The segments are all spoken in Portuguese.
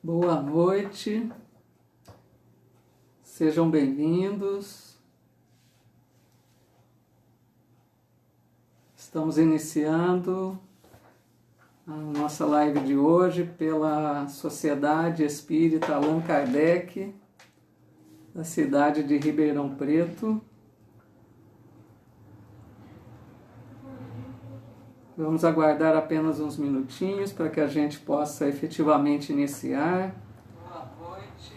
Boa noite, sejam bem-vindos. Estamos iniciando a nossa live de hoje pela Sociedade Espírita Allan Kardec, da cidade de Ribeirão Preto. Vamos aguardar apenas uns minutinhos para que a gente possa efetivamente iniciar. Boa noite.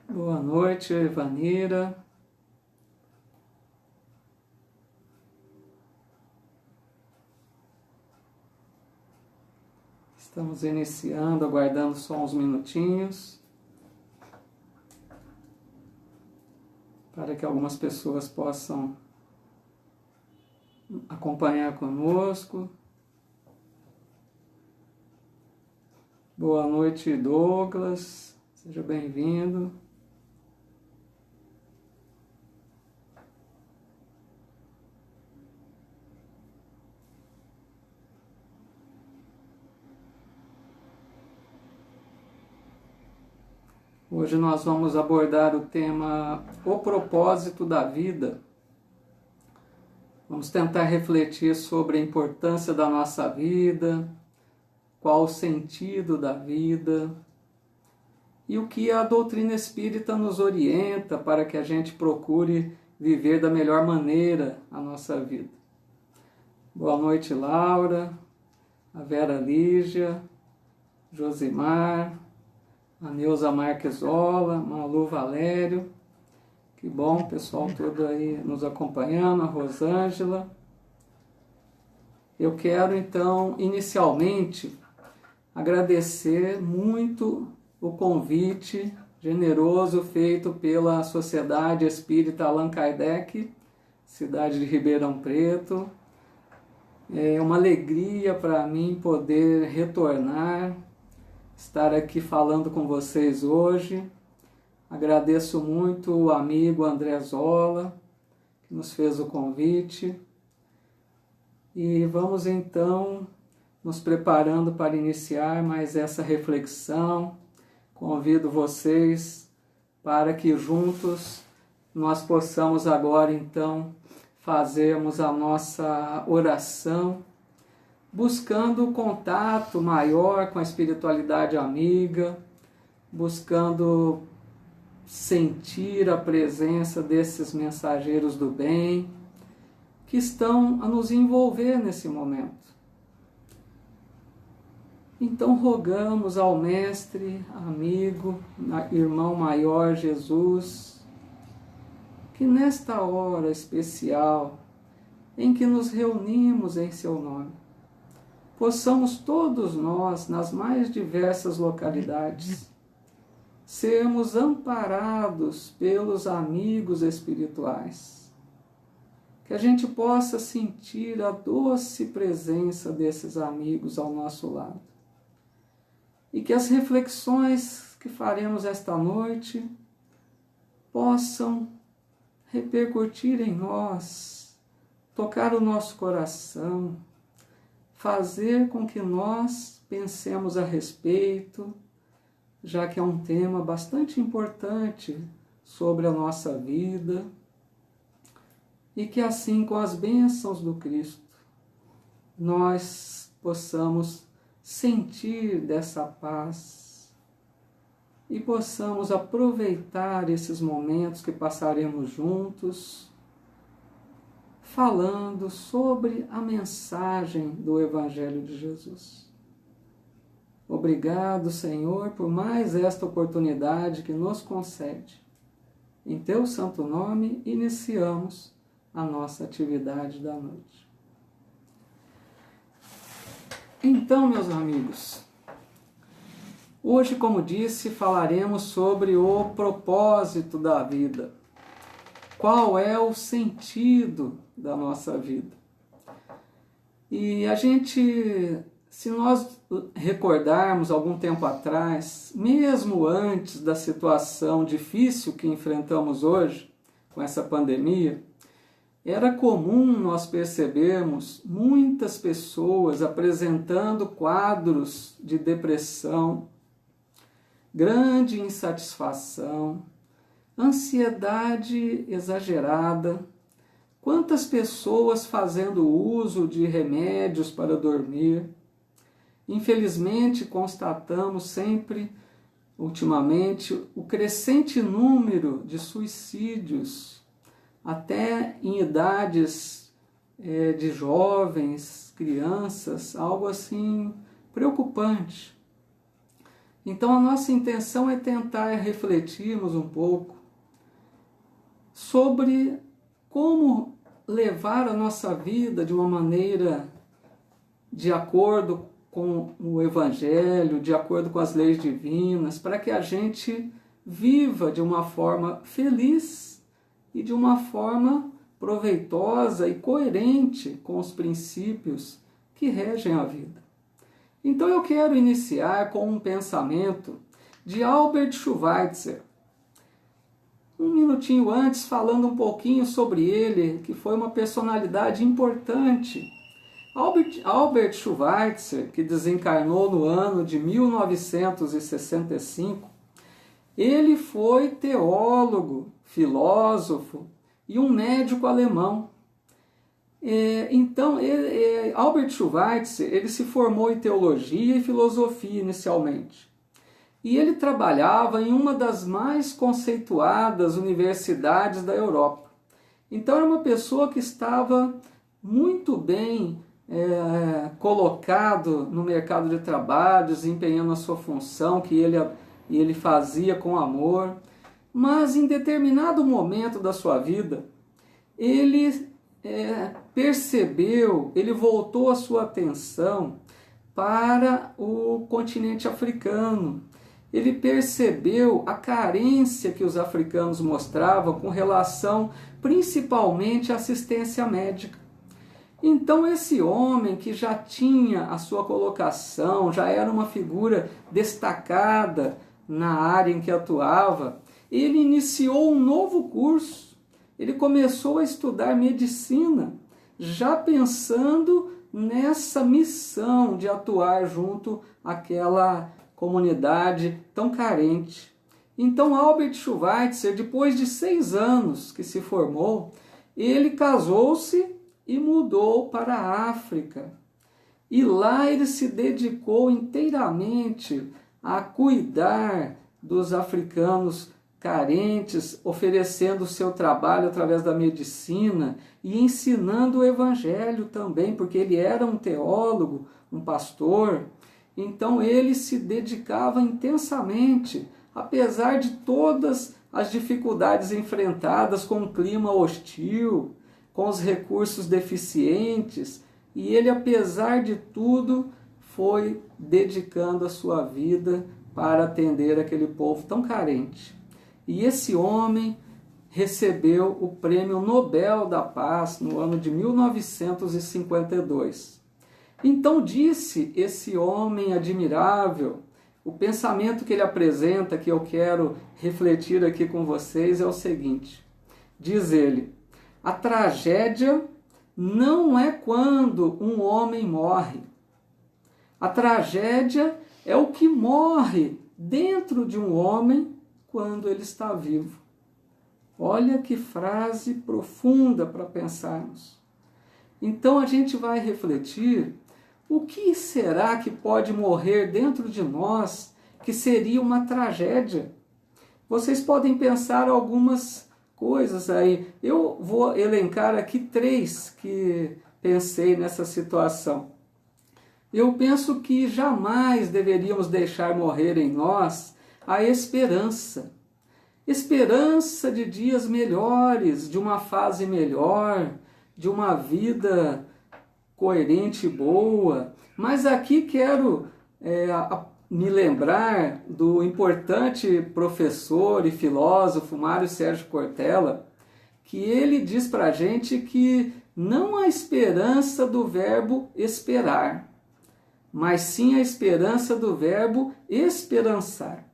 Boa noite, Evanira. Estamos iniciando, aguardando só uns minutinhos para que algumas pessoas possam acompanhar conosco. Boa noite, Douglas, seja bem-vindo. Hoje nós vamos abordar o tema O Propósito da Vida. Vamos tentar refletir sobre a importância da nossa vida, qual o sentido da vida e o que a doutrina espírita nos orienta para que a gente procure viver da melhor maneira a nossa vida. Boa noite, Laura, a Vera Lígia, Josimar, a Neuza Marquesola, Malu Valério, que bom, pessoal todo aí nos acompanhando, a Rosângela. Eu quero então, inicialmente, agradecer muito o convite generoso feito pela Sociedade Espírita Allan Kardec, cidade de Ribeirão Preto. É uma alegria para mim poder retornar, estar aqui falando com vocês hoje. Agradeço muito o amigo André Zola, que nos fez o convite. E vamos então nos preparando para iniciar mais essa reflexão. Convido vocês para que juntos nós possamos agora então fazermos a nossa oração, buscando contato maior com a espiritualidade amiga, buscando sentir a presença desses mensageiros do bem que estão a nos envolver nesse momento. Então rogamos ao Mestre, amigo, irmão maior Jesus, que nesta hora especial em que nos reunimos em seu nome, possamos todos nós, nas mais diversas localidades, sermos amparados pelos amigos espirituais. Que a gente possa sentir a doce presença desses amigos ao nosso lado. E que as reflexões que faremos esta noite possam repercutir em nós, tocar o nosso coração, fazer com que nós pensemos a respeito, já que é um tema bastante importante sobre a nossa vida, e que assim, com as bênçãos do Cristo, nós possamos sentir dessa paz e possamos aproveitar esses momentos que passaremos juntos, falando sobre a mensagem do Evangelho de Jesus. Obrigado, Senhor, por mais esta oportunidade que nos concede. Em Teu santo nome, iniciamos a nossa atividade da noite. Então, meus amigos, hoje, como disse, falaremos sobre o propósito da vida. Qual é o sentido da nossa vida? E a gente, se nós recordarmos algum tempo atrás, mesmo antes da situação difícil que enfrentamos hoje, com essa pandemia, era comum nós percebermos muitas pessoas apresentando quadros de depressão, grande insatisfação, ansiedade exagerada, quantas pessoas fazendo uso de remédios para dormir. Infelizmente, constatamos sempre, ultimamente, o crescente número de suicídios, até em idades de jovens, crianças, algo assim preocupante. Então a nossa intenção é tentar refletirmos um pouco sobre como levar a nossa vida de uma maneira de acordo com o Evangelho, de acordo com as leis divinas, para que a gente viva de uma forma feliz e de uma forma proveitosa e coerente com os princípios que regem a vida. Então eu quero iniciar com um pensamento de Albert Schweitzer. Um minutinho antes, falando um pouquinho sobre ele, que foi uma personalidade importante. Albert Schweitzer, que desencarnou no ano de 1965, ele foi teólogo, filósofo e um médico alemão. Então, Albert Schweitzer, ele se formou em teologia e filosofia inicialmente. E ele trabalhava em uma das mais conceituadas universidades da Europa. Então, era uma pessoa que estava muito bem colocado no mercado de trabalho, desempenhando a sua função que ele fazia com amor. Mas, em determinado momento da sua vida, ele percebeu, ele voltou a sua atenção para o continente africano. Ele percebeu a carência que os africanos mostravam com relação principalmente à assistência médica. Então esse homem que já tinha a sua colocação, já era uma figura destacada na área em que atuava, ele iniciou um novo curso. Ele começou a estudar medicina, já pensando nessa missão de atuar junto àquela comunidade tão carente. Então Albert Schweitzer, depois de 6 anos que se formou, ele casou-se e mudou para a África. E lá ele se dedicou inteiramente a cuidar dos africanos carentes, oferecendo o seu trabalho através da medicina e ensinando o Evangelho também, porque ele era um teólogo, um pastor. Então ele se dedicava intensamente, apesar de todas as dificuldades enfrentadas com o clima hostil, com os recursos deficientes, e ele, apesar de tudo, foi dedicando a sua vida para atender aquele povo tão carente. E esse homem recebeu o Prêmio Nobel da Paz no ano de 1952. Então disse esse homem admirável, o pensamento que ele apresenta, que eu quero refletir aqui com vocês, é o seguinte. Diz ele: a tragédia não é quando um homem morre. A tragédia é o que morre dentro de um homem quando ele está vivo. Olha que frase profunda para pensarmos. Então a gente vai refletir o que será que pode morrer dentro de nós que seria uma tragédia. Vocês podem pensar algumas coisas aí. Eu vou elencar aqui 3 que pensei nessa situação. Eu penso que jamais deveríamos deixar morrer em nós a esperança. Esperança de dias melhores, de uma fase melhor, de uma vida coerente e boa. Mas aqui quero me lembrar do importante professor e filósofo Mário Sérgio Cortella, que ele diz para a gente que não há esperança do verbo esperar, mas sim a esperança do verbo esperançar.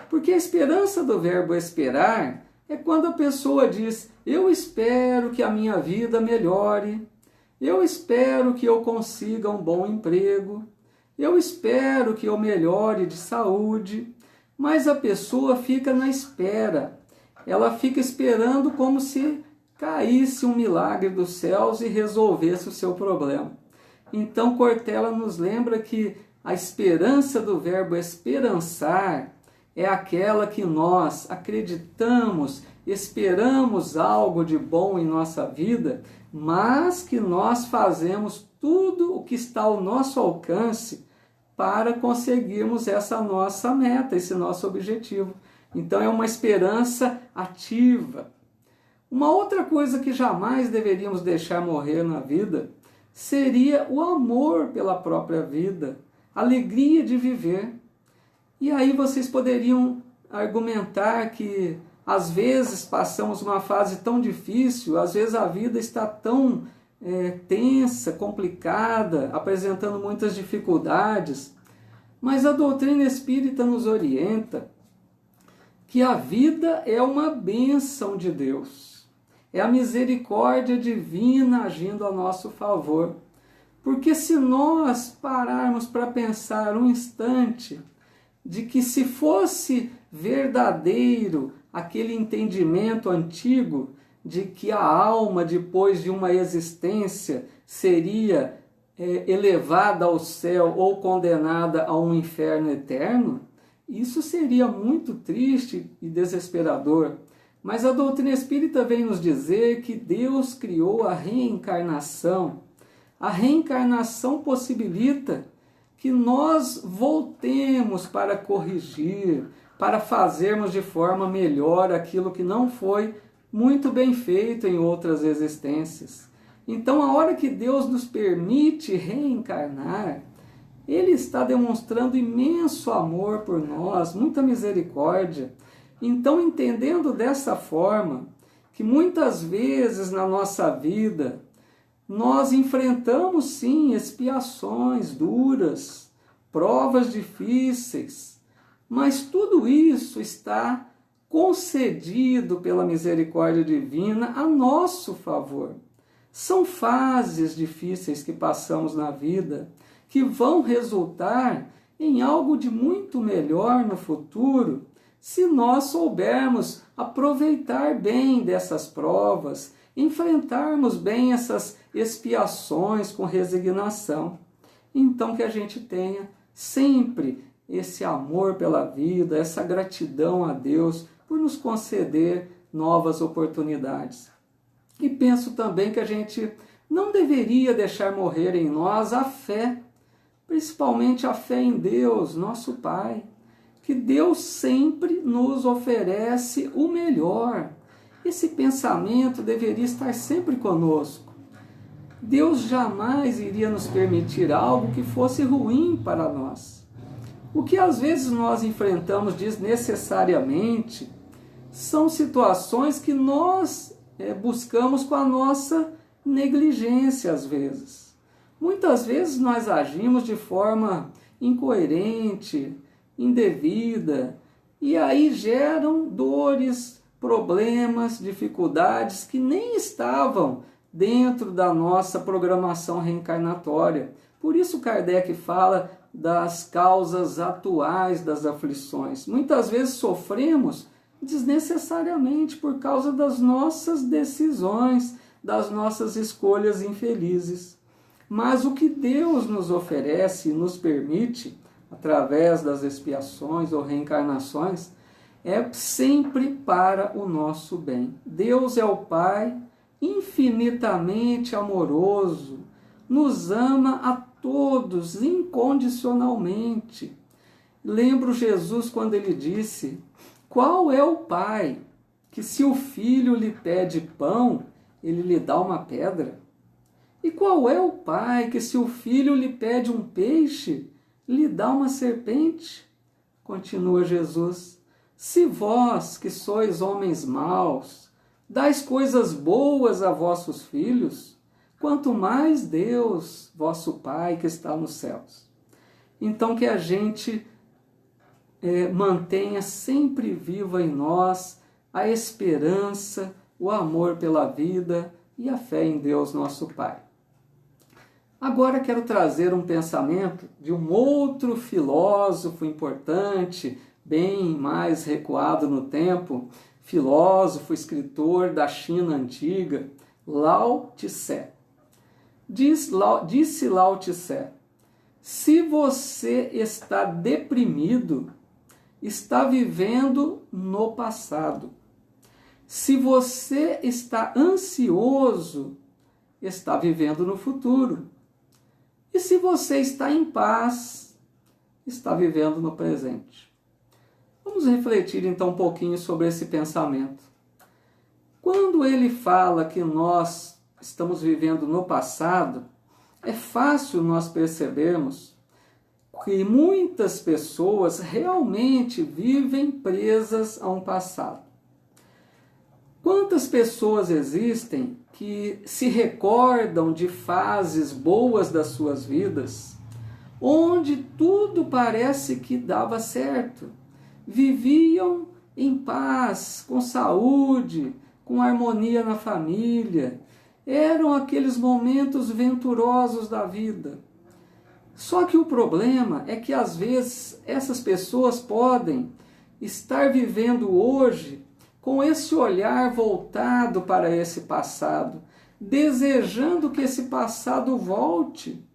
Porque a esperança do verbo esperar É quando a pessoa diz: eu espero que a minha vida melhore, eu espero que eu consiga um bom emprego, eu espero que eu melhore de saúde, mas a pessoa fica na espera. Ela fica esperando como se caísse um milagre dos céus e resolvesse o seu problema. Então Cortella nos lembra que a esperança do verbo esperançar é aquela que nós acreditamos, esperamos algo de bom em nossa vida, mas que nós fazemos tudo o que está ao nosso alcance para conseguirmos essa nossa meta, esse nosso objetivo. Então é uma esperança ativa. Uma outra coisa que jamais deveríamos deixar morrer na vida seria o amor pela própria vida, a alegria de viver. E aí vocês poderiam argumentar que às vezes passamos uma fase tão difícil, às vezes a vida está tão tensa, complicada, apresentando muitas dificuldades, mas a doutrina espírita nos orienta que a vida é uma bênção de Deus, é a misericórdia divina agindo a nosso favor. Porque se nós pararmos para pensar um instante de que se fosse verdadeiro aquele entendimento antigo de que a alma, depois de uma existência, seria elevada ao céu ou condenada a um inferno eterno, isso seria muito triste e desesperador. Mas a doutrina espírita vem nos dizer que Deus criou a reencarnação. A reencarnação possibilita que nós voltemos para corrigir, para fazermos de forma melhor aquilo que não foi muito bem feito em outras existências. Então, a hora que Deus nos permite reencarnar, Ele está demonstrando imenso amor por nós, muita misericórdia. Então, entendendo dessa forma, que muitas vezes na nossa vida, nós enfrentamos sim expiações duras, provas difíceis, mas tudo isso está concedido pela misericórdia divina a nosso favor. São fases difíceis que passamos na vida que vão resultar em algo de muito melhor no futuro se nós soubermos aproveitar bem dessas provas, enfrentarmos bem essas expiações com resignação. Então que a gente tenha sempre esse amor pela vida, essa gratidão a Deus por nos conceder novas oportunidades. E penso também que a gente não deveria deixar morrer em nós a fé, principalmente a fé em Deus, nosso Pai, que Deus sempre nos oferece o melhor. Esse pensamento deveria estar sempre conosco. Deus jamais iria nos permitir algo que fosse ruim para nós. O que às vezes nós enfrentamos desnecessariamente são situações que nós buscamos com a nossa negligência às vezes. Muitas vezes nós agimos de forma incoerente, indevida, e aí geram dores, problemas, dificuldades que nem estavam dentro da nossa programação reencarnatória. Por isso Kardec fala das causas atuais das aflições. Muitas vezes sofremos desnecessariamente por causa das nossas decisões, das nossas escolhas infelizes. Mas o que Deus nos oferece e nos permite, através das expiações ou reencarnações, é sempre para o nosso bem. Deus é o Pai infinitamente amoroso, nos ama a todos incondicionalmente. Lembro Jesus quando ele disse: qual é o pai que se o filho lhe pede pão, ele lhe dá uma pedra? E qual é o pai que se o filho lhe pede um peixe, lhe dá uma serpente? Continua Jesus: se vós, que sois homens maus, dais coisas boas a vossos filhos, quanto mais Deus, vosso Pai que está nos céus. Então que a gente mantenha sempre viva em nós a esperança, o amor pela vida e a fé em Deus nosso Pai. Agora quero trazer um pensamento de um outro filósofo importante, bem mais recuado no tempo, filósofo, escritor da China antiga, Lao Tse. Disse Lao Tse: se você está deprimido, está vivendo no passado. Se você está ansioso, está vivendo no futuro. E se você está em paz, está vivendo no presente. Vamos refletir então um pouquinho sobre esse pensamento. Quando ele fala que nós estamos vivendo no passado, é fácil nós percebermos que muitas pessoas realmente vivem presas a um passado. Quantas pessoas existem que se recordam de fases boas das suas vidas, onde tudo parece que dava certo, viviam em paz, com saúde, com harmonia na família, eram aqueles momentos venturosos da vida. Só que o problema é que às vezes essas pessoas podem estar vivendo hoje com esse olhar voltado para esse passado, desejando que esse passado volte.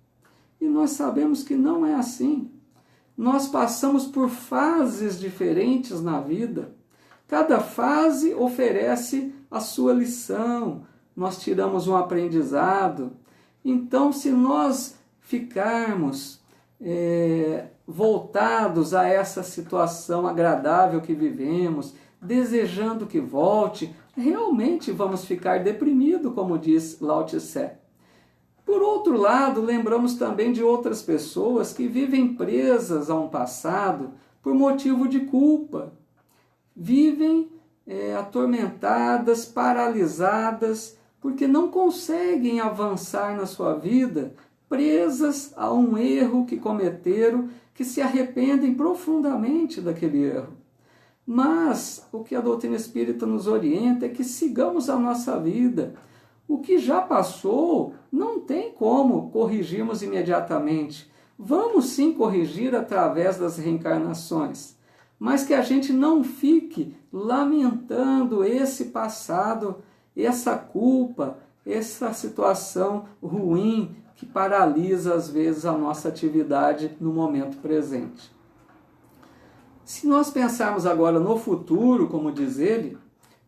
E nós sabemos que não é assim. Nós passamos por fases diferentes na vida. Cada fase oferece a sua lição. Nós tiramos um aprendizado. Então, se nós ficarmos voltados a essa situação agradável que vivemos, desejando que volte, realmente vamos ficar deprimidos, como diz Lao Tse. Por outro lado, lembramos também de outras pessoas que vivem presas a um passado por motivo de culpa. Vivem atormentadas, paralisadas, porque não conseguem avançar na sua vida, presas a um erro que cometeram, que se arrependem profundamente daquele erro. Mas o que a doutrina espírita nos orienta é que sigamos a nossa vida. O que já passou não tem como corrigirmos imediatamente. Vamos sim corrigir através das reencarnações, mas que a gente não fique lamentando esse passado, essa culpa, essa situação ruim que paralisa às vezes a nossa atividade no momento presente. Se nós pensarmos agora no futuro, como diz ele,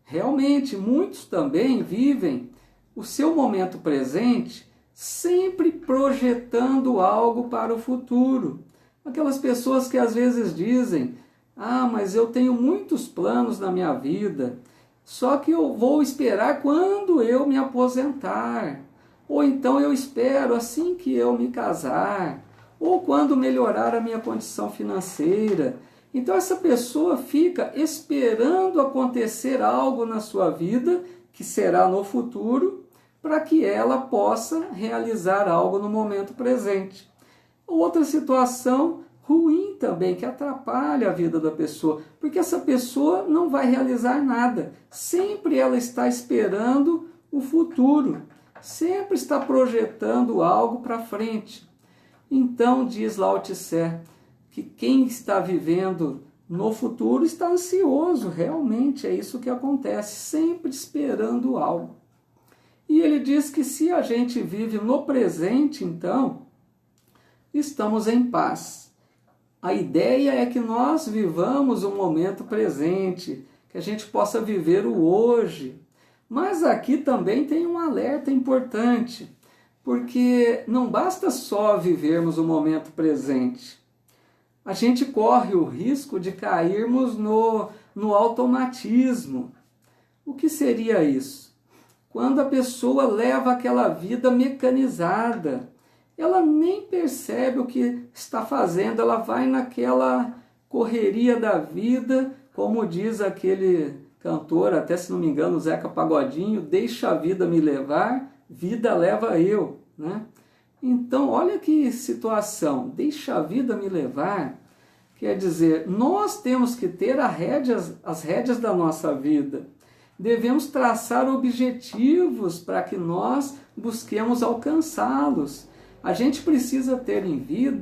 realmente muitos também vivem o seu momento presente sempre projetando algo para o futuro. Aquelas pessoas que às vezes dizem: ah, mas eu tenho muitos planos na minha vida, só que eu vou esperar quando eu me aposentar. Ou então eu espero assim que eu me casar, ou quando melhorar a minha condição financeira. Então essa pessoa fica esperando acontecer algo na sua vida, que será no futuro, para que ela possa realizar algo no momento presente. Outra situação ruim também, que atrapalha a vida da pessoa, porque essa pessoa não vai realizar nada. Sempre ela está esperando o futuro, sempre está projetando algo para frente. Então, diz Lao Tse, que quem está vivendo no futuro está ansioso, realmente é isso que acontece, sempre esperando algo. E ele diz que se a gente vive no presente, então, estamos em paz. A ideia é que nós vivamos o momento presente, que a gente possa viver o hoje. Mas aqui também tem um alerta importante, porque não basta só vivermos o momento presente. A gente corre o risco de cairmos no automatismo. O que seria isso? Quando a pessoa leva aquela vida mecanizada, ela nem percebe o que está fazendo, ela vai naquela correria da vida, como diz aquele cantor, até se não me engano, Zeca Pagodinho, deixa a vida me levar, vida leva eu, né? Então, olha que situação, deixa a vida me levar, Quer dizer, nós temos que ter as rédeas da nossa vida. Devemos traçar objetivos para que nós busquemos alcançá-los. A gente precisa ter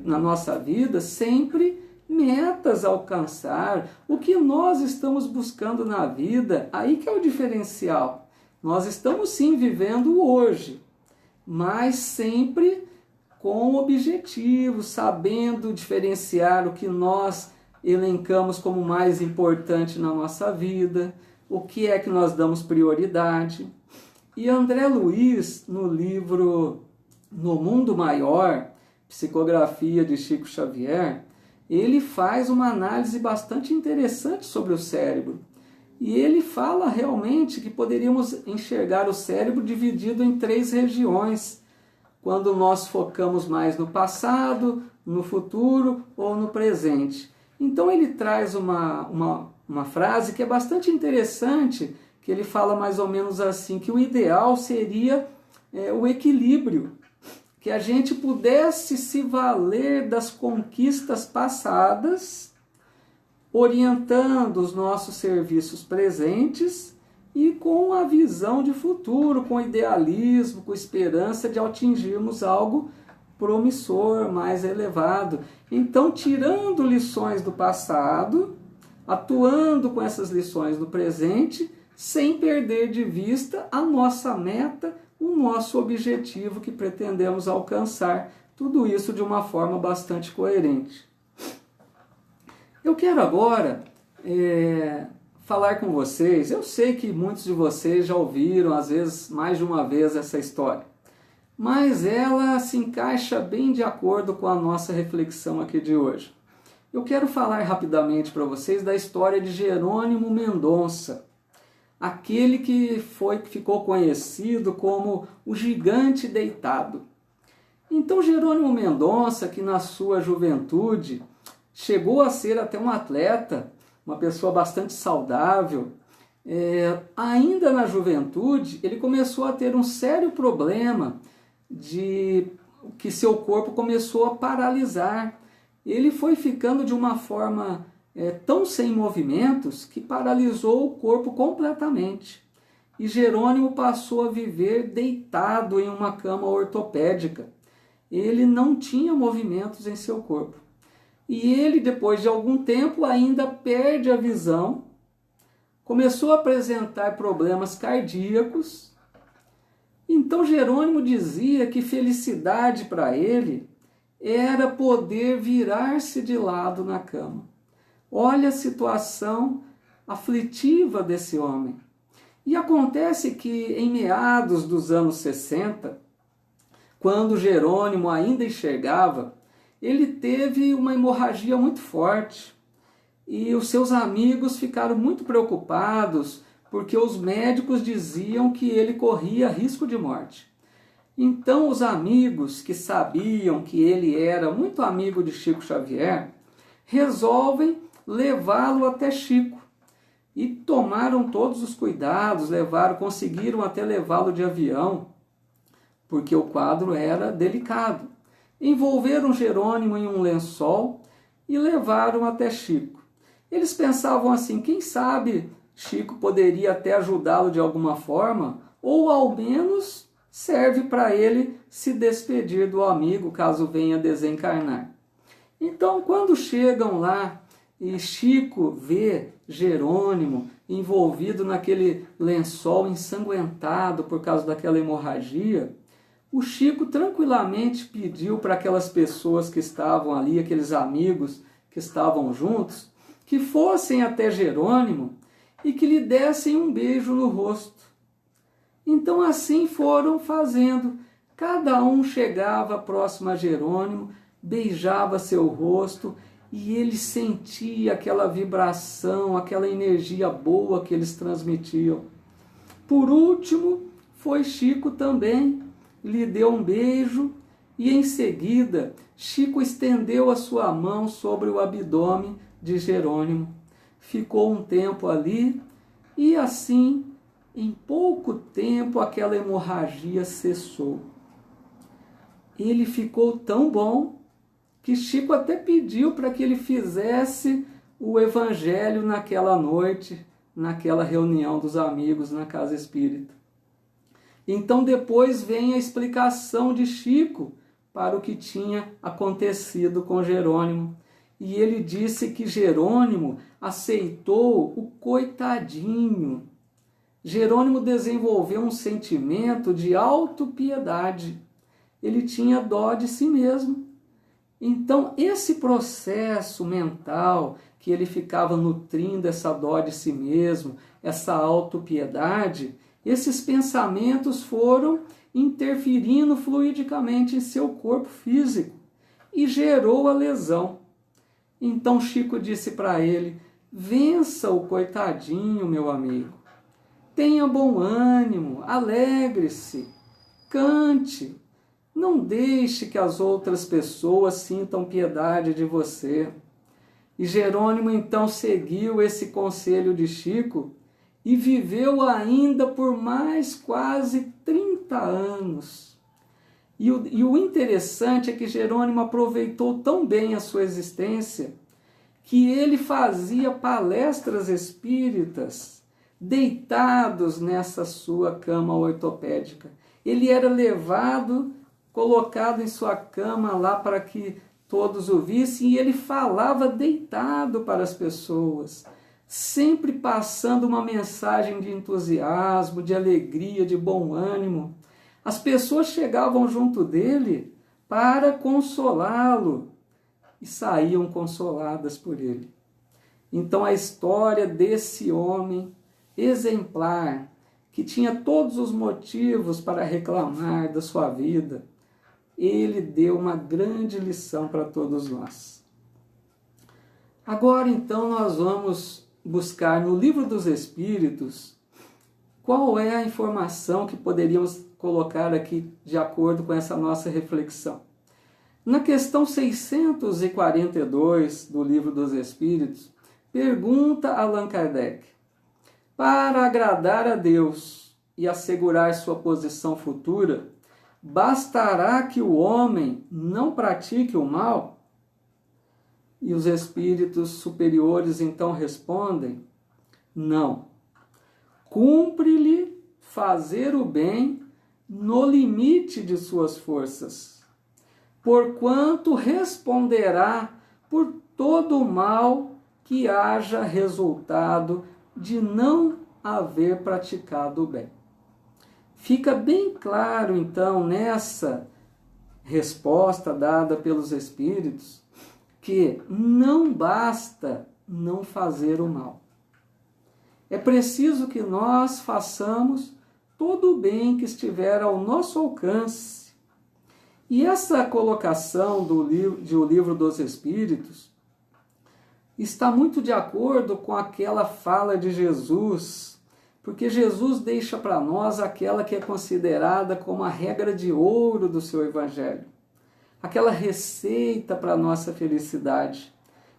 na nossa vida sempre metas a alcançar. O que nós estamos buscando na vida, aí que é o diferencial. Nós estamos sim vivendo hoje, mas sempre com objetivos, sabendo diferenciar o que nós elencamos como mais importante na nossa vida, o que é que nós damos prioridade. E André Luiz, no livro No Mundo Maior, Psicografia de Chico Xavier, ele faz uma análise bastante interessante sobre o cérebro. E ele fala realmente que poderíamos enxergar o cérebro dividido em 3 regiões, quando nós focamos mais no passado, no futuro ou no presente. Então ele traz uma frase que é bastante interessante, que ele fala mais ou menos assim, que o ideal seria o equilíbrio, que a gente pudesse se valer das conquistas passadas, orientando os nossos serviços presentes e com a visão de futuro, com idealismo, com esperança de atingirmos algo promissor, mais elevado. Então, tirando lições do passado, atuando com essas lições do presente, sem perder de vista a nossa meta, o nosso objetivo que pretendemos alcançar. Tudo isso de uma forma bastante coerente. Eu quero agora falar com vocês. Eu sei que muitos de vocês já ouviram, às vezes, mais de uma vez essa história, mas ela se encaixa bem de acordo com a nossa reflexão aqui de hoje. Eu quero falar rapidamente para vocês da história de Jerônimo Mendonça, aquele que ficou conhecido como o Gigante Deitado. Então, Jerônimo Mendonça, que na sua juventude chegou a ser até um atleta, uma pessoa bastante saudável, ainda na juventude ele começou a ter um sério problema de que seu corpo começou a paralisar. Ele foi ficando de uma forma tão sem movimentos que paralisou o corpo completamente. E Jerônimo passou a viver deitado em uma cama ortopédica. Ele não tinha movimentos em seu corpo. E ele, depois de algum tempo, ainda perde a visão, começou a apresentar problemas cardíacos. Então Jerônimo dizia que felicidade para ele era poder virar-se de lado na cama. Olha a situação aflitiva desse homem. E acontece que em meados dos anos 60, quando Jerônimo ainda enxergava, ele teve uma hemorragia muito forte. E os seus amigos ficaram muito preocupados, porque os médicos diziam que ele corria risco de morte. Então os amigos, que sabiam que ele era muito amigo de Chico Xavier, resolvem levá-lo até Chico. E tomaram todos os cuidados, conseguiram até levá-lo de avião, porque o quadro era delicado. Envolveram Jerônimo em um lençol e levaram até Chico. Eles pensavam assim, quem sabe Chico poderia até ajudá-lo de alguma forma, ou ao menos serve para ele se despedir do amigo caso venha desencarnar. Então, quando chegam lá e Chico vê Jerônimo envolvido naquele lençol ensanguentado por causa daquela hemorragia, o Chico tranquilamente pediu para aquelas pessoas que estavam ali, aqueles amigos que estavam juntos, que fossem até Jerônimo e que lhe dessem um beijo no rosto. Então assim foram fazendo. Cada um chegava próximo a Jerônimo, beijava seu rosto e ele sentia aquela vibração, aquela energia boa que eles transmitiam. Por último, foi Chico também, lhe deu um beijo e em seguida Chico estendeu a sua mão sobre o abdômen de Jerônimo. Ficou um tempo ali e assim, em pouco tempo, aquela hemorragia cessou. Ele ficou tão bom que Chico até pediu para que ele fizesse o evangelho naquela noite, naquela reunião dos amigos na casa espírita. Então depois vem a explicação de Chico para o que tinha acontecido com Jerônimo. E ele disse que Jerônimo aceitou o coitadinho. Jerônimo desenvolveu um sentimento de autopiedade. Ele tinha dó de si mesmo. Então, esse processo mental que ele ficava nutrindo, essa dó de si mesmo, essa autopiedade, esses pensamentos foram interferindo fluidicamente em seu corpo físico e gerou a lesão. Então Chico disse para ele: vença o coitadinho, meu amigo. Tenha bom ânimo, alegre-se, cante. Não deixe que as outras pessoas sintam piedade de você. E Jerônimo então seguiu esse conselho de Chico e viveu ainda por mais quase 30 anos. E o interessante é que Jerônimo aproveitou tão bem a sua existência que ele fazia palestras espíritas deitados nessa sua cama ortopédica. Ele era levado, colocado em sua cama lá para que todos o vissem, e ele falava deitado para as pessoas, sempre passando uma mensagem de entusiasmo, de alegria, de bom ânimo. As pessoas chegavam junto dele para consolá-lo e saíam consoladas por ele. Então a história desse homem exemplar, que tinha todos os motivos para reclamar da sua vida, ele deu uma grande lição para todos nós. Agora então nós vamos buscar no Livro dos Espíritos qual é a informação que poderíamos colocar aqui de acordo com essa nossa reflexão. Na questão 642 do Livro dos Espíritos, pergunta Allan Kardec: para agradar a Deus e assegurar sua posição futura, bastará que o homem não pratique o mal? E os espíritos superiores então respondem: não. Cumpre-lhe fazer o bem no limite de suas forças, porquanto responderá por todo o mal que haja resultado de não haver praticado o bem. Fica bem claro, então, nessa resposta dada pelos Espíritos, que não basta não fazer o mal. É preciso que nós façamos todo o bem que estiver ao nosso alcance. E essa colocação do Livro dos Espíritos está muito de acordo com aquela fala de Jesus, porque Jesus deixa para nós aquela que é considerada como a regra de ouro do seu Evangelho, aquela receita para a nossa felicidade,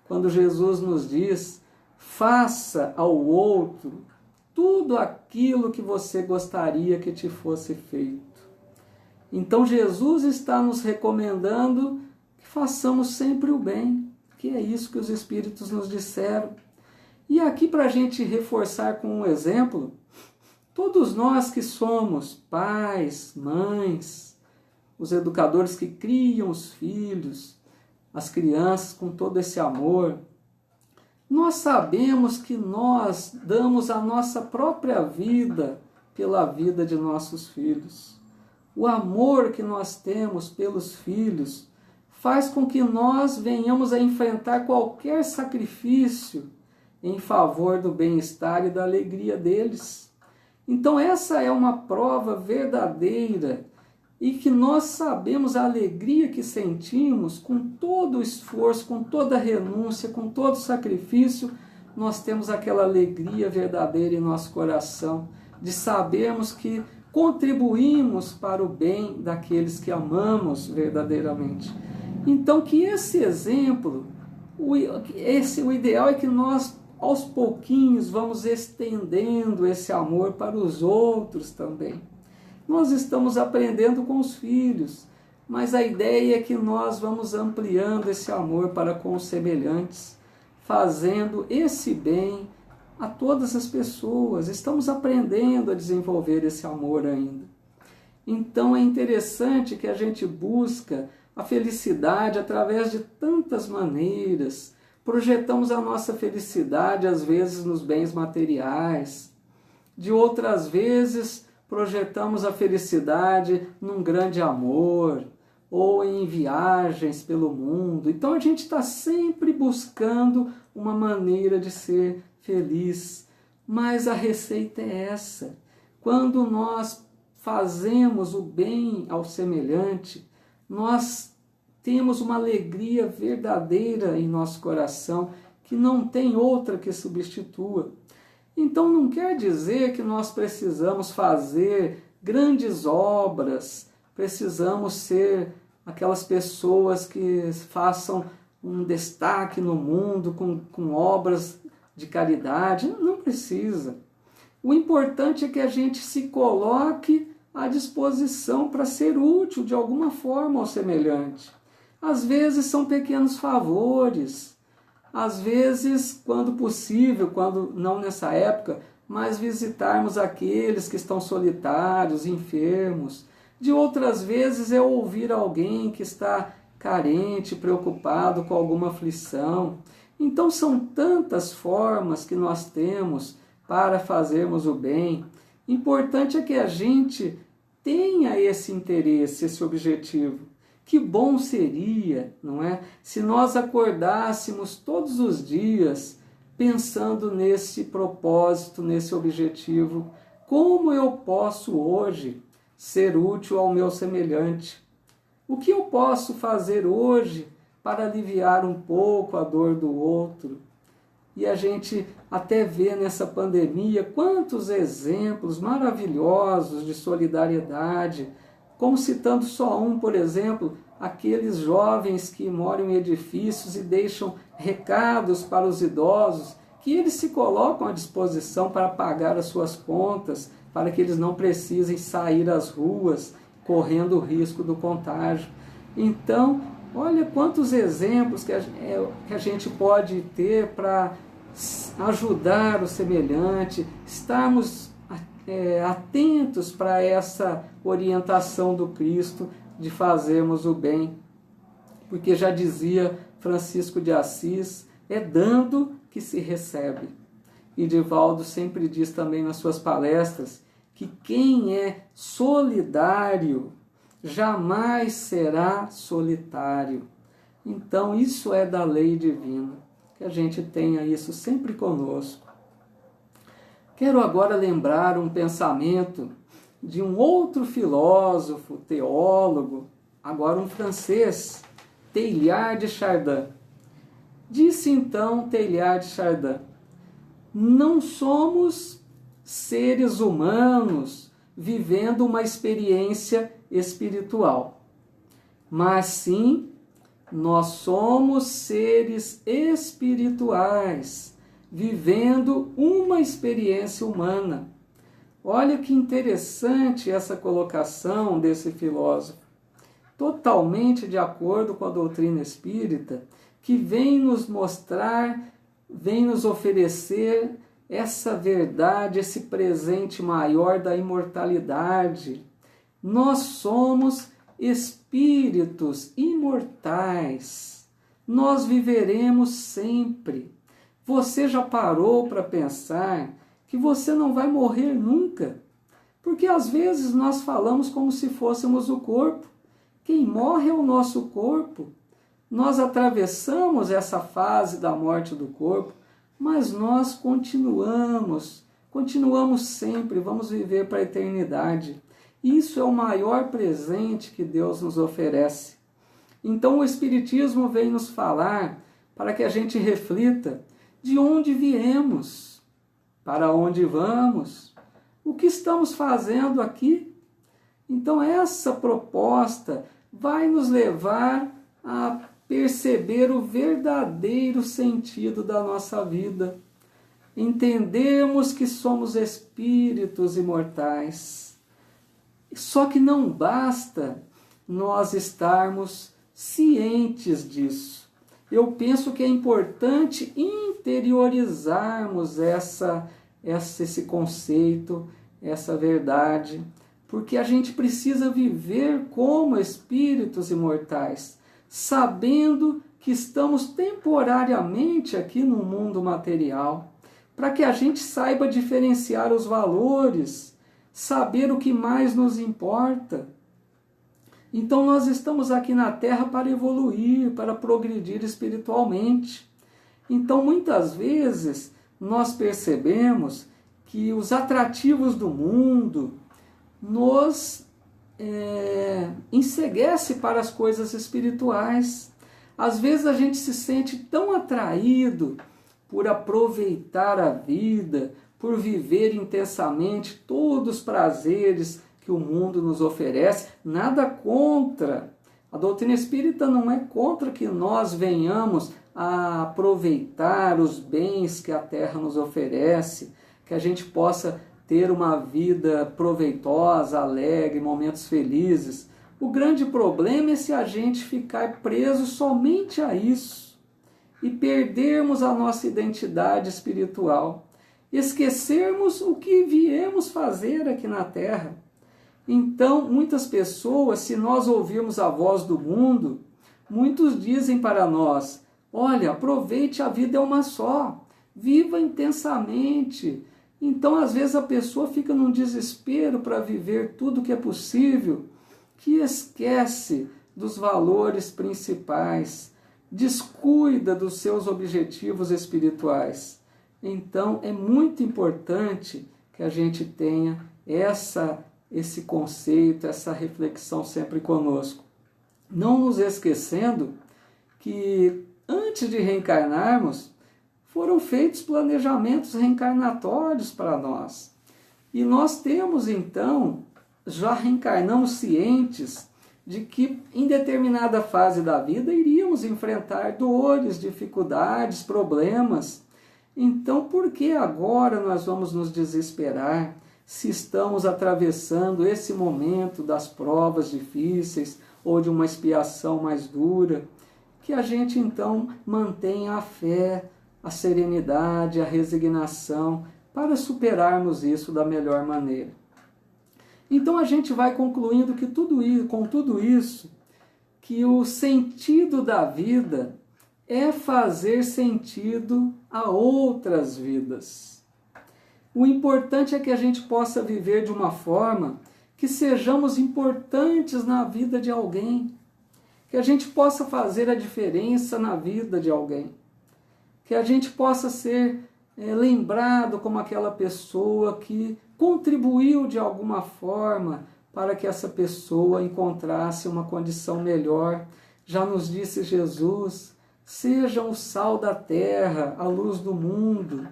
quando Jesus nos diz: faça ao outro tudo aquilo que você gostaria que te fosse feito. Então Jesus está nos recomendando que façamos sempre o bem, que é isso que os Espíritos nos disseram. E aqui, para a gente reforçar com um exemplo, todos nós que somos pais, mães, os educadores que criam os filhos, as crianças com todo esse amor, nós sabemos que nós damos a nossa própria vida pela vida de nossos filhos. O amor que nós temos pelos filhos faz com que nós venhamos a enfrentar qualquer sacrifício em favor do bem-estar e da alegria deles. Então essa é uma prova verdadeira e que nós sabemos a alegria que sentimos com todo o esforço, com toda a renúncia, com todo o sacrifício. Nós temos aquela alegria verdadeira em nosso coração de sabermos que contribuímos para o bem daqueles que amamos verdadeiramente. Então que esse exemplo, o ideal é que nós aos pouquinhos vamos estendendo esse amor para os outros também. Nós estamos aprendendo com os filhos, mas a ideia é que nós vamos ampliando esse amor para com os semelhantes, fazendo esse bem a todas as pessoas. Estamos aprendendo a desenvolver esse amor ainda. Então é interessante que a gente busca a felicidade através de tantas maneiras. Projetamos a nossa felicidade, às vezes, nos bens materiais. De outras vezes, projetamos a felicidade num grande amor ou em viagens pelo mundo. Então a gente está sempre buscando uma maneira de ser feliz. Mas a receita é essa. Quando nós fazemos o bem ao semelhante, nós temos uma alegria verdadeira em nosso coração que não tem outra que substitua. Então não quer dizer que nós precisamos fazer grandes obras, precisamos ser aquelas pessoas que façam um destaque no mundo com obras de caridade. Não precisa. O importante é que a gente se coloque à disposição para ser útil de alguma forma ao semelhante. Às vezes são pequenos favores, às vezes, quando possível, quando não nessa época, mas visitarmos aqueles que estão solitários, enfermos. De outras vezes é ouvir alguém que está carente, preocupado com alguma aflição. Então são tantas formas que nós temos para fazermos o bem. Importante é que a gente tenha esse interesse, esse objetivo. Que bom seria, não é? Se nós acordássemos todos os dias pensando nesse propósito, nesse objetivo. Como eu posso hoje ser útil ao meu semelhante? O que eu posso fazer hoje para aliviar um pouco a dor do outro? E a gente até vê nessa pandemia quantos exemplos maravilhosos de solidariedade, como citando só um, por exemplo, aqueles jovens que moram em edifícios e deixam recados para os idosos, que eles se colocam à disposição para pagar as suas contas, para que eles não precisem sair às ruas correndo o risco do contágio. Então, olha quantos exemplos que a gente pode ter para ajudar o semelhante, estarmos atentos para essa orientação do Cristo de fazermos o bem. Porque já dizia Francisco de Assis, é dando que se recebe. E Divaldo sempre diz também nas suas palestras que quem é solidário jamais será solitário. Então isso é da lei divina, que a gente tenha isso sempre conosco. Quero agora lembrar um pensamento de um outro filósofo, teólogo, agora um francês, Teilhard de Chardin. Disse então Teilhard de Chardin: não somos seres humanos vivendo uma experiência espiritual, mas sim nós somos seres espirituais vivendo uma experiência humana. Olha que interessante essa colocação desse filósofo, totalmente de acordo com a doutrina espírita, que vem nos mostrar, vem nos oferecer essa verdade, esse presente maior da imortalidade. Nós somos espíritos imortais. Nós viveremos sempre. Você já parou para pensar que você não vai morrer nunca? Porque às vezes nós falamos como se fôssemos o corpo. Quem morre é o nosso corpo. Nós atravessamos essa fase da morte do corpo, mas nós continuamos sempre, vamos viver para a eternidade. Isso é o maior presente que Deus nos oferece. Então o Espiritismo vem nos falar para que a gente reflita de onde viemos, para onde vamos, o que estamos fazendo aqui. Então essa proposta vai nos levar a perceber o verdadeiro sentido da nossa vida. Entendermos que somos espíritos imortais. Só que não basta nós estarmos cientes disso. Eu penso que é importante interiorizarmos esse conceito, essa verdade, porque a gente precisa viver como espíritos imortais, sabendo que estamos temporariamente aqui no mundo material, para que a gente saiba diferenciar os valores, saber o que mais nos importa. Então nós estamos aqui na Terra para evoluir, para progredir espiritualmente. Então muitas vezes nós percebemos que os atrativos do mundo nos enceguece para as coisas espirituais. Às vezes a gente se sente tão atraído por aproveitar a vida, por viver intensamente todos os prazeres que o mundo nos oferece. Nada contra. A doutrina espírita não é contra que nós venhamos a aproveitar os bens que a terra nos oferece, que a gente possa ter uma vida proveitosa, alegre, momentos felizes. O grande problema é se a gente ficar preso somente a isso e perdermos a nossa identidade espiritual, esquecermos o que viemos fazer aqui na Terra. Então, muitas pessoas, se nós ouvirmos a voz do mundo, muitos dizem para nós: olha, aproveite, a vida é uma só, viva intensamente. Então, às vezes, a pessoa fica num desespero para viver tudo que é possível, que esquece dos valores principais, descuida dos seus objetivos espirituais. Então, é muito importante que a gente tenha esse conceito, essa reflexão sempre conosco. Não nos esquecendo que, antes de reencarnarmos, foram feitos planejamentos reencarnatórios para nós. E nós temos, então, já reencarnamos cientes de que em determinada fase da vida iríamos enfrentar dores, dificuldades, problemas. Então, por que agora nós vamos nos desesperar se estamos atravessando esse momento das provas difíceis ou de uma expiação mais dura? Que a gente, então, mantenha a fé, a serenidade, a resignação para superarmos isso da melhor maneira. Então a gente vai concluindo que com tudo isso, que o sentido da vida é fazer sentido a outras vidas. O importante é que a gente possa viver de uma forma que sejamos importantes na vida de alguém, que a gente possa fazer a diferença na vida de alguém, que a gente possa ser lembrado como aquela pessoa que contribuiu de alguma forma para que essa pessoa encontrasse uma condição melhor. Já nos disse Jesus: sejam o sal da terra, a luz do mundo.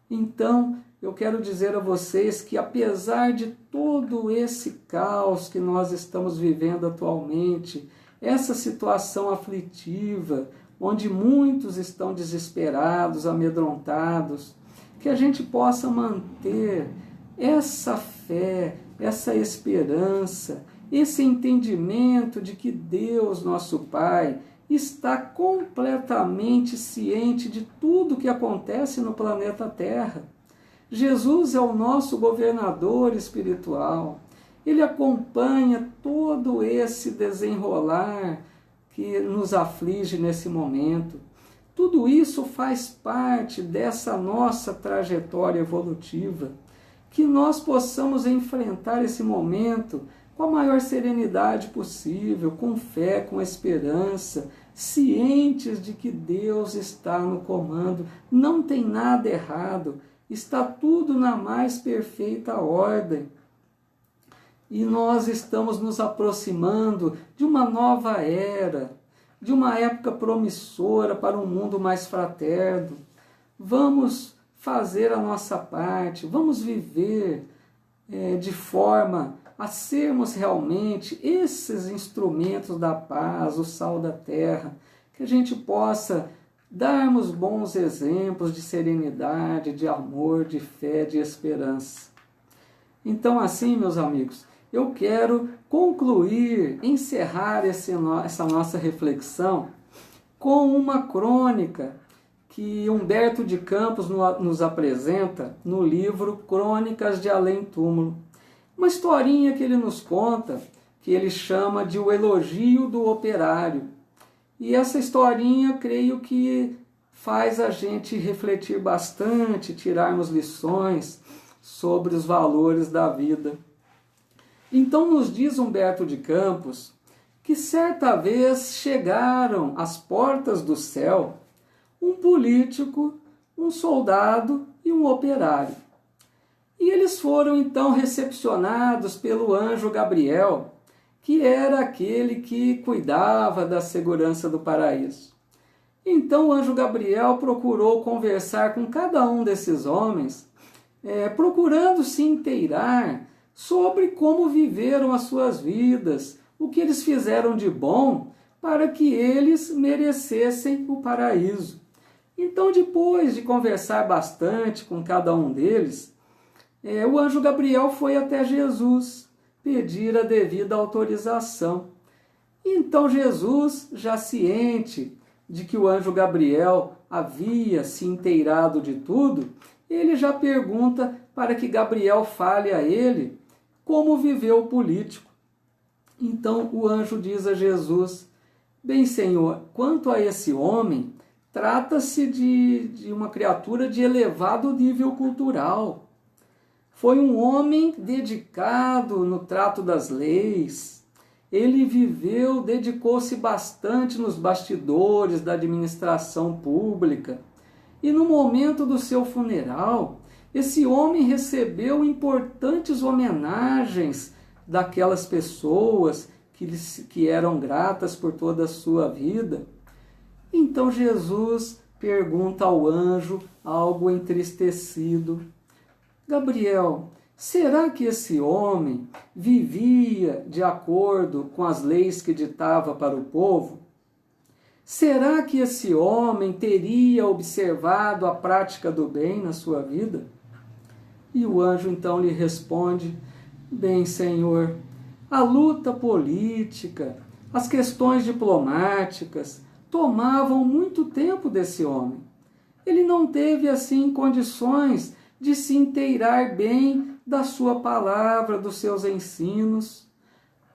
Então, eu quero dizer a vocês que, apesar de todo esse caos que nós estamos vivendo atualmente, essa situação aflitiva, onde muitos estão desesperados, amedrontados, que a gente possa manter essa fé, essa esperança, esse entendimento de que Deus, nosso Pai, está completamente ciente de tudo que acontece no planeta Terra. Jesus é o nosso governador espiritual. Ele acompanha todo esse desenrolar que nos aflige nesse momento. Tudo isso faz parte dessa nossa trajetória evolutiva. Que nós possamos enfrentar esse momento com a maior serenidade possível, com fé, com esperança, cientes de que Deus está no comando, não tem nada errado, está tudo na mais perfeita ordem. E nós estamos nos aproximando de uma nova era, de uma época promissora para um mundo mais fraterno. Vamos fazer a nossa parte, vamos viver de forma a sermos realmente esses instrumentos da paz, o sal da terra, que a gente possa darmos bons exemplos de serenidade, de amor, de fé, de esperança. Então, assim, meus amigos, eu quero concluir, encerrar essa nossa reflexão com uma crônica que Humberto de Campos nos apresenta no livro Crônicas de Além Túmulo. Uma historinha que ele nos conta, que ele chama de O Elogio do Operário. E essa historinha, creio que faz a gente refletir bastante, tirarmos lições sobre os valores da vida. Então nos diz Humberto de Campos que certa vez chegaram às portas do céu um político, um soldado e um operário. E eles foram então recepcionados pelo anjo Gabriel, que era aquele que cuidava da segurança do paraíso. Então o anjo Gabriel procurou conversar com cada um desses homens, procurando se inteirar sobre como viveram as suas vidas, o que eles fizeram de bom para que eles merecessem o paraíso. Então, depois de conversar bastante com cada um deles, o anjo Gabriel foi até Jesus pedir a devida autorização. Então Jesus, já ciente de que o anjo Gabriel havia se inteirado de tudo, ele já pergunta para que Gabriel fale a ele como viveu o político. Então o anjo diz a Jesus: bem, Senhor, quanto a esse homem, trata-se de uma criatura de elevado nível cultural. Foi um homem dedicado no trato das leis. Ele viveu, dedicou-se bastante nos bastidores da administração pública. E no momento do seu funeral, esse homem recebeu importantes homenagens daquelas pessoas que eram gratas por toda a sua vida. Então Jesus pergunta ao anjo, algo entristecido: Gabriel, será que esse homem vivia de acordo com as leis que ditava para o povo? Será que esse homem teria observado a prática do bem na sua vida? E o anjo então lhe responde: bem, Senhor, a luta política, as questões diplomáticas tomavam muito tempo desse homem. Ele não teve assim condições de se inteirar bem da sua palavra, dos seus ensinos.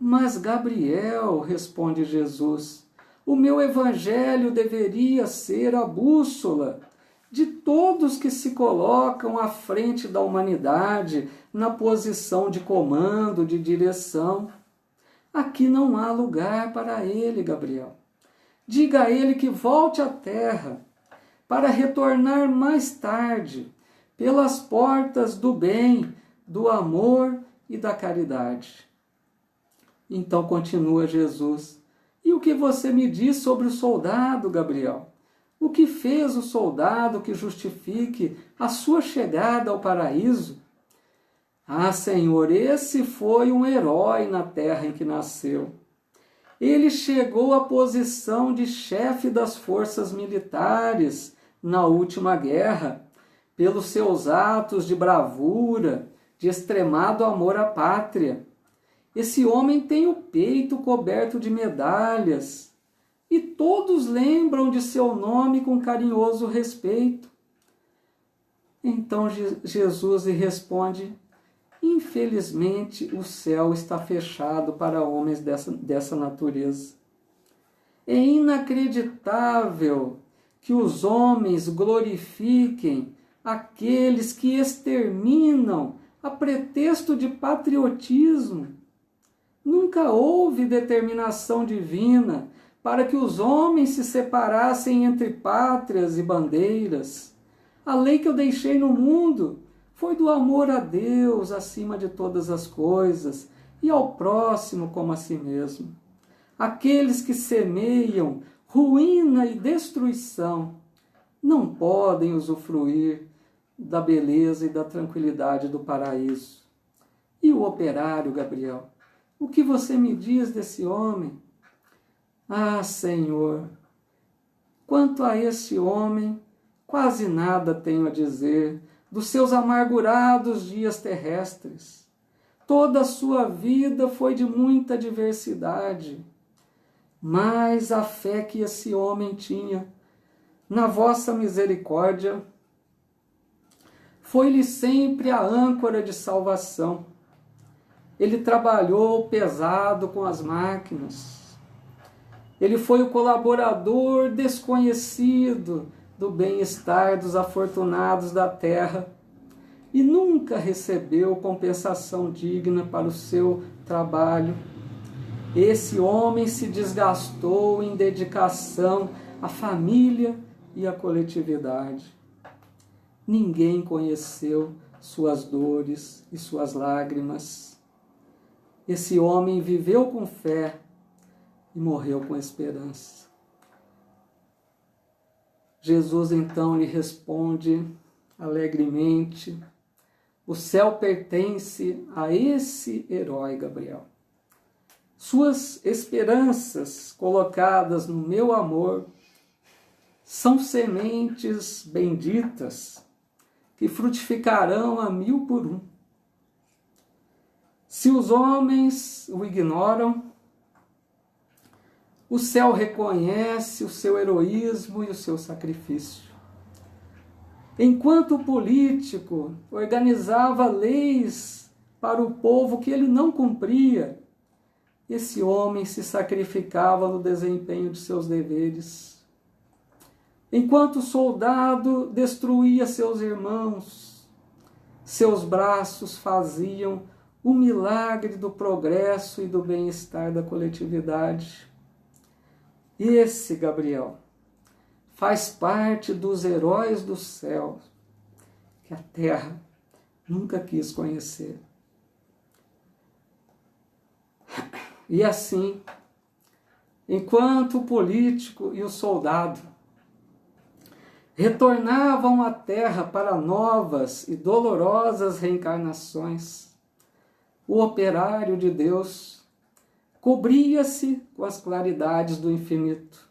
Mas Gabriel, responde Jesus, o meu evangelho deveria ser a bússola de todos que se colocam à frente da humanidade, na posição de comando, de direção. Aqui não há lugar para ele, Gabriel. Diga a ele que volte à terra para retornar mais tarde pelas portas do bem, do amor e da caridade. Então continua Jesus: e o que você me diz sobre o soldado, Gabriel? O que fez o soldado que justifique a sua chegada ao paraíso? Ah, Senhor, esse foi um herói na terra em que nasceu. Ele chegou à posição de chefe das forças militares na última guerra, pelos seus atos de bravura, de extremado amor à pátria. Esse homem tem o peito coberto de medalhas, e todos lembram de seu nome com carinhoso respeito. Então Jesus lhe responde: infelizmente o céu está fechado para homens dessa natureza. É inacreditável que os homens glorifiquem aqueles que exterminam a pretexto de patriotismo. Nunca houve determinação divina para que os homens se separassem entre pátrias e bandeiras. A lei que eu deixei no mundo foi do amor a Deus acima de todas as coisas e ao próximo como a si mesmo. Aqueles que semeiam ruína e destruição não podem usufruir da beleza e da tranquilidade do paraíso. E o operário, Gabriel? O que você me diz desse homem? Ah, Senhor, quanto a esse homem, quase nada tenho a dizer dos seus amargurados dias terrestres. Toda a sua vida foi de muita adversidade, mas a fé que esse homem tinha na vossa misericórdia foi-lhe sempre a âncora de salvação. Ele trabalhou pesado com as máquinas. Ele foi o colaborador desconhecido do bem-estar dos afortunados da terra e nunca recebeu compensação digna para o seu trabalho. Esse homem se desgastou em dedicação à família e à coletividade. Ninguém conheceu suas dores e suas lágrimas. Esse homem viveu com fé e morreu com esperança. Jesus então lhe responde alegremente: o céu pertence a esse herói Gabriel. Suas esperanças colocadas no meu amor são sementes benditas que frutificarão a 1000 por 1. Se os homens o ignoram, o céu reconhece o seu heroísmo e o seu sacrifício. Enquanto o político organizava leis para o povo que ele não cumpria, esse homem se sacrificava no desempenho de seus deveres. Enquanto o soldado destruía seus irmãos, seus braços faziam o milagre do progresso e do bem-estar da coletividade. Esse Gabriel faz parte dos heróis do céu que a terra nunca quis conhecer. E assim, enquanto o político e o soldado retornavam à terra para novas e dolorosas reencarnações, o operário de Deus cobria-se com as claridades do infinito,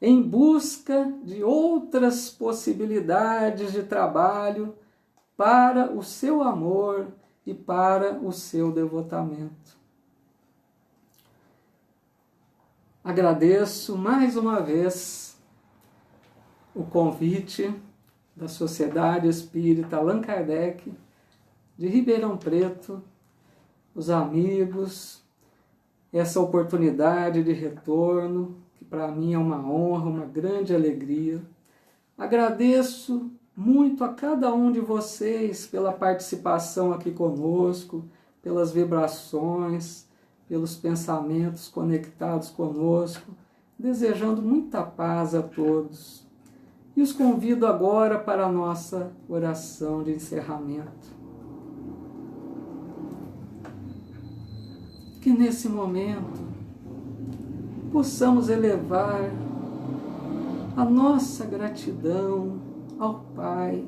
em busca de outras possibilidades de trabalho para o seu amor e para o seu devotamento. Agradeço mais uma vez o convite da Sociedade Espírita Allan Kardec de Ribeirão Preto, os amigos, essa oportunidade de retorno, que para mim é uma honra, uma grande alegria. Agradeço muito a cada um de vocês pela participação aqui conosco, pelas vibrações, pelos pensamentos conectados conosco, desejando muita paz a todos. E os convido agora para a nossa oração de encerramento. Que nesse momento possamos elevar a nossa gratidão ao Pai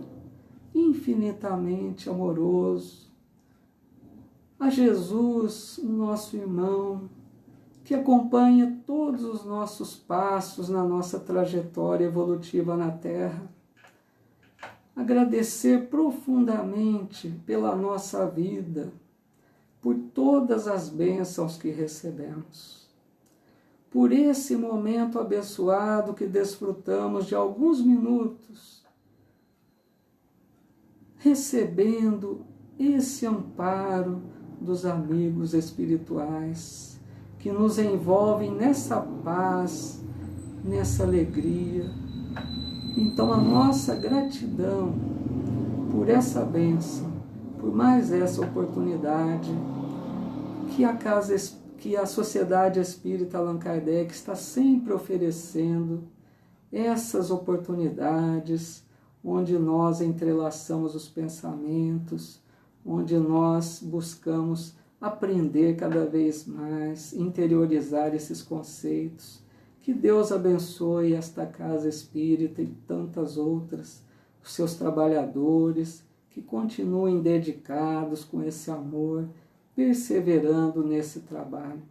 infinitamente amoroso, a Jesus, nosso irmão, que acompanha todos os nossos passos na nossa trajetória evolutiva na Terra. Agradecer profundamente pela nossa vida, por todas as bênçãos que recebemos, por esse momento abençoado que desfrutamos de alguns minutos, recebendo esse amparo dos amigos espirituais que nos envolvem nessa paz, nessa alegria. Então a nossa gratidão por essa bênção, por mais essa oportunidade que a Sociedade Espírita Allan Kardec está sempre oferecendo, essas oportunidades onde nós entrelaçamos os pensamentos, onde nós buscamos aprender cada vez mais, interiorizar esses conceitos. Que Deus abençoe esta Casa Espírita e tantas outras, os seus trabalhadores, que continuem dedicados com esse amor, perseverando nesse trabalho.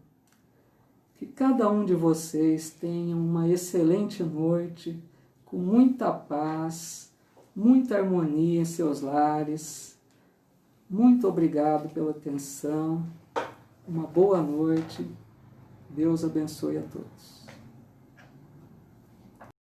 Que cada um de vocês tenha uma excelente noite, com muita paz, muita harmonia em seus lares, Muito obrigado pela atenção. Uma boa noite. Deus abençoe a todos.